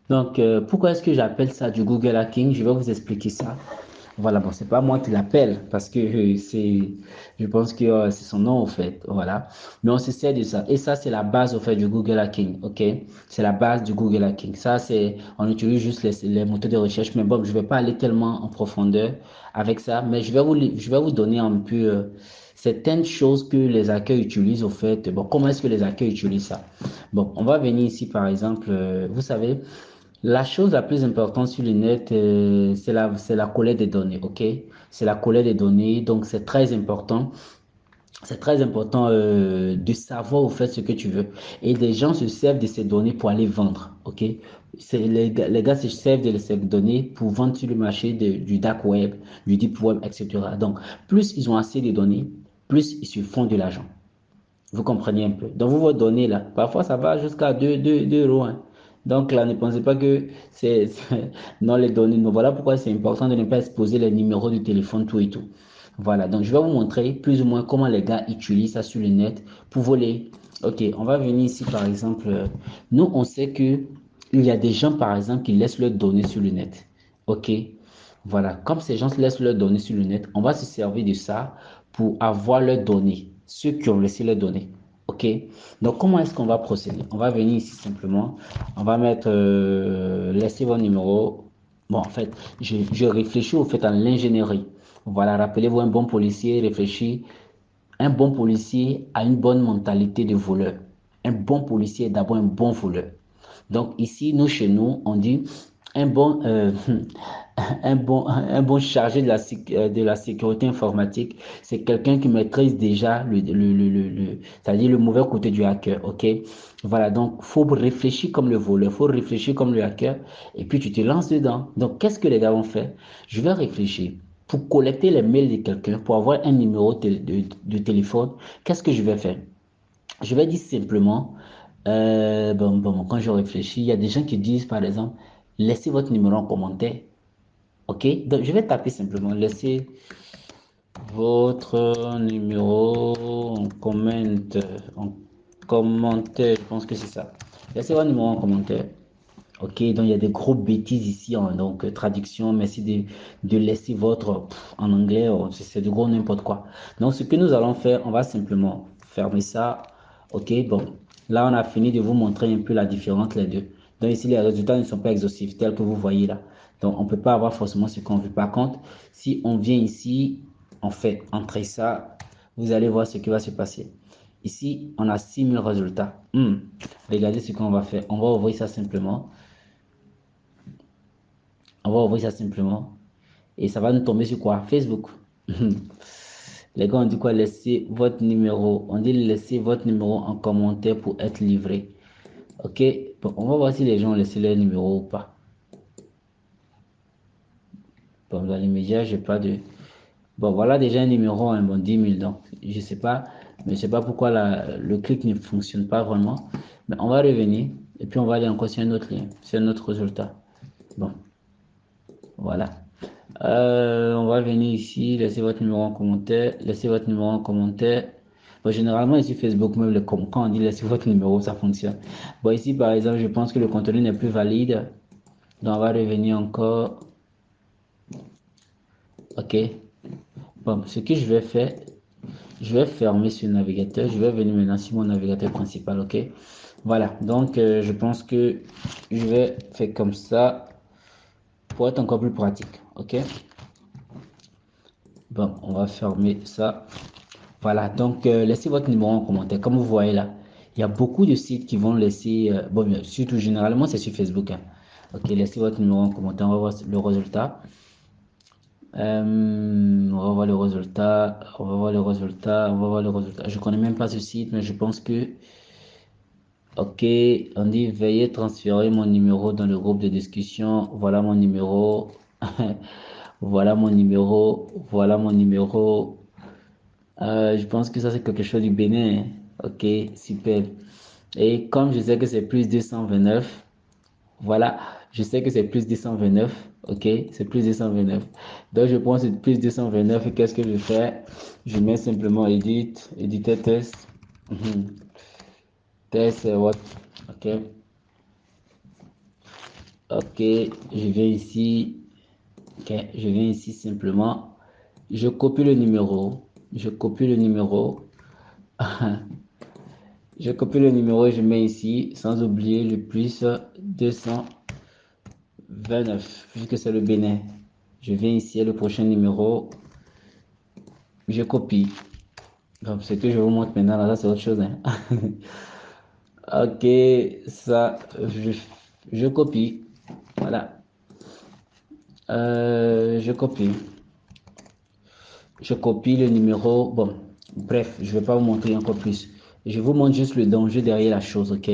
Donc, pourquoi est-ce que j'appelle ça du Google Hacking? Je vais vous expliquer ça. Voilà, bon, c'est pas moi qui l'appelle parce que je pense que c'est son nom, en fait. Voilà. Mais on se sert de ça. Et ça, c'est la base, au fait, du Google Hacking. OK? C'est la base du Google Hacking. Ça, on utilise juste les moteurs de recherche. Mais bon, je vais pas aller tellement en profondeur avec ça. Mais je vais vous donner un peu, certaines choses que les hackers utilisent, au fait. Bon, comment est-ce que les hackers utilisent ça? Bon, on va venir ici, par exemple, vous savez, la chose la plus importante sur le net, c'est la collecte des données, ok? C'est la collecte des données, donc c'est très important. C'est très important de savoir au fait ce que tu veux. Et les gens se servent de ces données pour aller vendre, ok? Les gars se servent de ces données pour vendre sur le marché du dark web, du deep web, etc. Donc, plus ils ont assez de données, plus ils se font de l'argent. Vous comprenez un peu. Donc, vous vos données là, parfois ça va jusqu'à 2 euros, hein. Donc là, ne pensez pas que non, les données. Non, voilà pourquoi c'est important de ne pas exposer les numéros de téléphone, tout et tout. Voilà, donc je vais vous montrer plus ou moins comment les gars utilisent ça sur le net pour voler. Ok, on va venir ici par exemple. Nous, on sait que il y a des gens par exemple qui laissent leurs données sur le net. Ok, voilà, comme ces gens laissent leurs données sur le net, on va se servir de ça pour avoir leurs données, ceux qui ont laissé leurs données. OK? Donc, comment est-ce qu'on va procéder? On va venir ici simplement. On va mettre laisser vos numéros. Bon, en fait, je réfléchis au fait en l'ingénierie. Voilà, rappelez-vous, un bon policier réfléchit. Un bon policier a une bonne mentalité de voleur. Un bon policier est d'abord un bon voleur. Donc ici, nous, chez nous, on dit un bon, un bon chargé de la sécurité informatique, c'est quelqu'un qui maîtrise déjà c'est-à-dire le mauvais côté du hacker, ok? Voilà, donc faut réfléchir comme le voleur, faut réfléchir comme le hacker, et puis tu te lances dedans. Donc qu'est-ce que les gars vont faire? Je vais réfléchir. Pour collecter les mails de quelqu'un, pour avoir un numéro de téléphone, qu'est-ce que je vais faire? Je vais dire simplement, quand je réfléchis, il y a des gens qui disent, par exemple, laissez votre numéro en commentaire. OK? Donc, je vais taper simplement, laissez votre numéro en commentaire. Je pense que c'est ça. Laissez votre numéro en commentaire. OK? Donc, il y a des gros bêtises ici, hein. Donc, traduction, merci de laisser votre en anglais, oh, c'est de gros n'importe quoi. Donc, ce que nous allons faire, on va simplement fermer ça. OK? Bon, là, on a fini de vous montrer un peu la différence entre les deux. Donc, ici, les résultats ne sont pas exhaustifs, tels que vous voyez là. Donc, on ne peut pas avoir forcément ce qu'on veut. Par contre, si on vient ici, on fait entrer ça, vous allez voir ce qui va se passer. Ici, on a 6000 résultats. Regardez ce qu'on va faire. On va ouvrir ça simplement. On va ouvrir ça simplement. Et ça va nous tomber sur quoi? Facebook. Les gars, on dit quoi? Laissez votre numéro. On dit laissez votre numéro en commentaire pour être livré. Ok? Bon, on va voir si les gens ont laissé leur numéro ou pas. Bon, dans les médias, j'ai pas de. Bon, voilà déjà un numéro, hein, bon, 10 000. Donc, je sais pas, mais je sais pas pourquoi le clic ne fonctionne pas vraiment. Mais on va revenir et puis on va aller encore sur un autre lien, sur un autre résultat. Bon, voilà. On va venir ici, laissez votre numéro en commentaire, laissez votre numéro en commentaire. Bon, généralement, ici, Facebook, même quand on dit laissez votre numéro, ça fonctionne. Bon, ici, par exemple, je pense que le contenu n'est plus valide. Donc, on va revenir encore. OK. Bon, ce que je vais faire, je vais fermer ce navigateur. Je vais venir maintenant sur mon navigateur principal. OK. Voilà. Donc, je pense que je vais faire comme ça pour être encore plus pratique. OK. Bon, on va fermer ça. Voilà, donc laissez votre numéro en commentaire. Comme vous voyez là, il y a beaucoup de sites qui vont laisser, bon, surtout généralement c'est sur Facebook, hein. Ok, laissez votre numéro en commentaire, on va voir le résultat. On va voir le résultat, on va voir le résultat, on va voir le résultat. Je connais même pas ce site, mais je pense que, ok, on dit veuillez transférer mon numéro dans le groupe de discussion. Voilà mon numéro, voilà mon numéro, voilà mon numéro. Je pense que ça, c'est quelque chose du Bénin, hein. Ok, super. Et comme je sais que c'est plus 229, voilà, je sais que c'est plus 229. Ok, c'est plus 229. Donc, je prends ce plus 229 et qu'est-ce que je fais? Je mets simplement edit, éditer test. Test, what? Ok. Ok, je viens ici. Ok, je viens ici simplement. Je copie le numéro. Je copie le numéro. Je copie le numéro et je mets ici, sans oublier le plus 229, puisque c'est le Bénin. Je viens ici, le prochain numéro, je copie. Donc, ce que je vous montre maintenant, là, ça, c'est autre chose, hein. Ok, ça, je copie. Voilà. Je copie. Je copie le numéro. Bon, bref, je ne vais pas vous montrer encore plus. Je vous montre juste le danger derrière la chose, ok?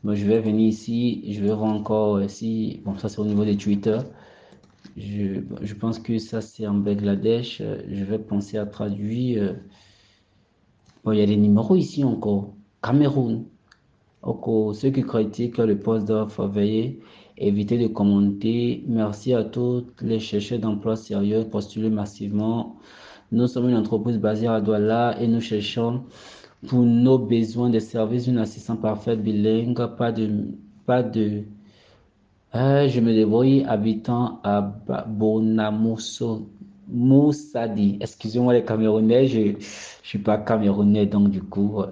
Donc, je vais venir ici. Je vais voir encore si. Bon, ça, c'est au niveau de Twitter. Je pense que ça, c'est en Bangladesh. Je vais penser à traduire. Bon, il y a des numéros ici encore. Cameroun. Ok, ceux qui critiquent le poste d'offre, veuillez éviter de commenter. Merci à tous les chercheurs d'emploi sérieux postulés massivement. Nous sommes une entreprise basée à Douala et nous cherchons pour nos besoins de services une assistante parfaite bilingue, je me débrouille habitant à Bonamousso, Moussadi. Excusez-moi les Camerounais, je suis pas Camerounais donc du coup.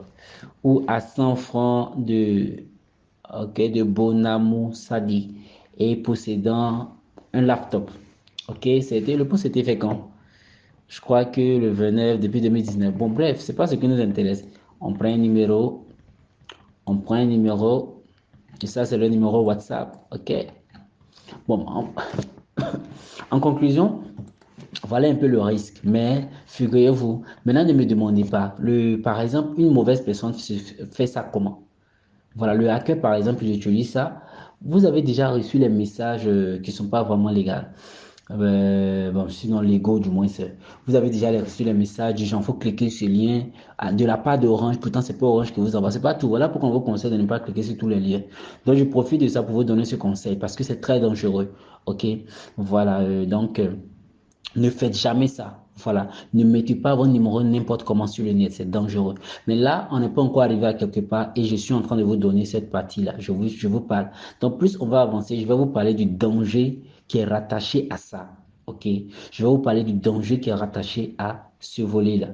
Ou à 100 francs de Bonamoussadi et possédant un laptop. Ok, le post était fait quand? Je crois que le 29 depuis 2019. Bon, bref, c'est pas ce qui nous intéresse. On prend un numéro, on prend un numéro, et ça, c'est le numéro WhatsApp. OK? Bon, en conclusion, voilà un peu le risque. Mais figurez-vous, maintenant, ne me demandez pas. Par exemple, une mauvaise personne fait ça comment? Voilà, le hacker, par exemple, il utilise ça. Vous avez déjà reçu les messages qui ne sont pas vraiment légaux. Bon, sinon, l'ego, du moins, vous avez déjà reçu les messages du genre, faut cliquer sur le lien de la part d'Orange. Pourtant, c'est pas Orange qui vous envoie. C'est pas tout. Voilà pourquoi on vous conseille de ne pas cliquer sur tous les liens. Donc, je profite de ça pour vous donner ce conseil parce que c'est très dangereux. OK? Voilà. Ne faites jamais ça. Voilà. Ne mettez pas votre numéro n'importe comment sur le net. C'est dangereux. Mais là, on n'est pas encore arrivé à quelque part et je suis en train de vous donner cette partie-là. Je vous parle. Donc, plus on va avancer, je vais vous parler du danger qui est rattaché à ça. OK? Je vais vous parler du danger qui est rattaché à ce volet-là.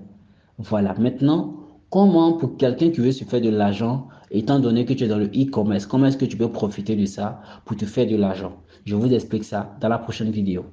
Voilà. Maintenant, comment pour quelqu'un qui veut se faire de l'argent, étant donné que tu es dans le e-commerce, comment est-ce que tu peux profiter de ça pour te faire de l'argent? Je vous explique ça dans la prochaine vidéo.